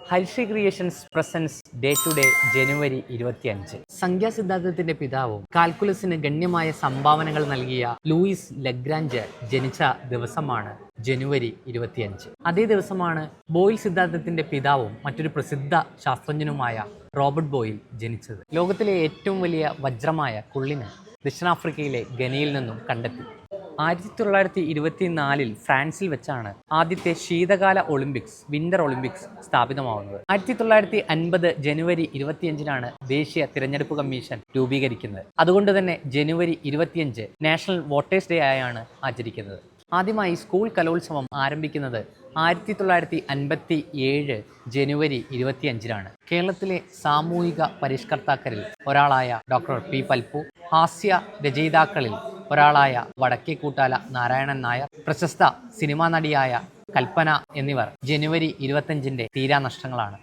Hershey creations presents day to day January 25. സംഖ്യാസിദ്ധാന്തത്തിന്റെ പിതാവും കാൽക്കുലസിന് ഗണ്യമായ സംഭാവനകൾ നൽകിയ ലൂയിസ് ലഗ്രാഞ്ച് ജനിച്ച ദിവസമാണ് ജനുവരി 25. അതേ ദിവസമാണ് ബോയിൽ സിദ്ധാന്തത്തിന്റെ പിതാവും മറ്റൊരു പ്രസിദ്ധ ശാസ്ത്രജ്ഞനുമായ റോബർട്ട് ബോയിൽ ജനിച്ചത്. ലോകത്തിലെ ഏറ്റവും വലിയ വജ്രമായ കുള്ളിന് ദക്ഷിണാഫ്രിക്കയിലെ ഗനയിൽ നിന്നും കണ്ടെത്തി. 1924 ഫ്രാൻസിൽ വെച്ചാണ് ആദ്യത്തെ ശീതകാല ഒളിമ്പിക്സ് വിന്റർ ഒളിമ്പിക്സ് സ്ഥാപിതമാവുന്നത്. 1950 ജനുവരി 25 ദേശീയ തിരഞ്ഞെടുപ്പ് കമ്മീഷൻ രൂപീകരിക്കുന്നത്. അതുകൊണ്ട് തന്നെ ജനുവരി 25 നാഷണൽ വോട്ടേഴ്സ് ഡേ ആയാണ് ആചരിക്കുന്നത്. ആദ്യമായി സ്കൂൾ കലോത്സവം ആരംഭിക്കുന്നത് 1957 ജനുവരി 25 കേരളത്തിലെ സാമൂഹിക പരിഷ്കർത്താക്കളിൽ ഒരാളായ ഡോക്ടർ പി പൽപ്പു, ഹാസ്യ രചയിതാക്കളിൽ ഒരാളായ വടക്കേക്കൂട്ടാല നാരായണൻ നായർ, പ്രശസ്ത സിനിമാ നടിയായ കൽപ്പന എന്നിവർ ജനുവരി 25 തീരാനഷ്ടങ്ങളാണ്.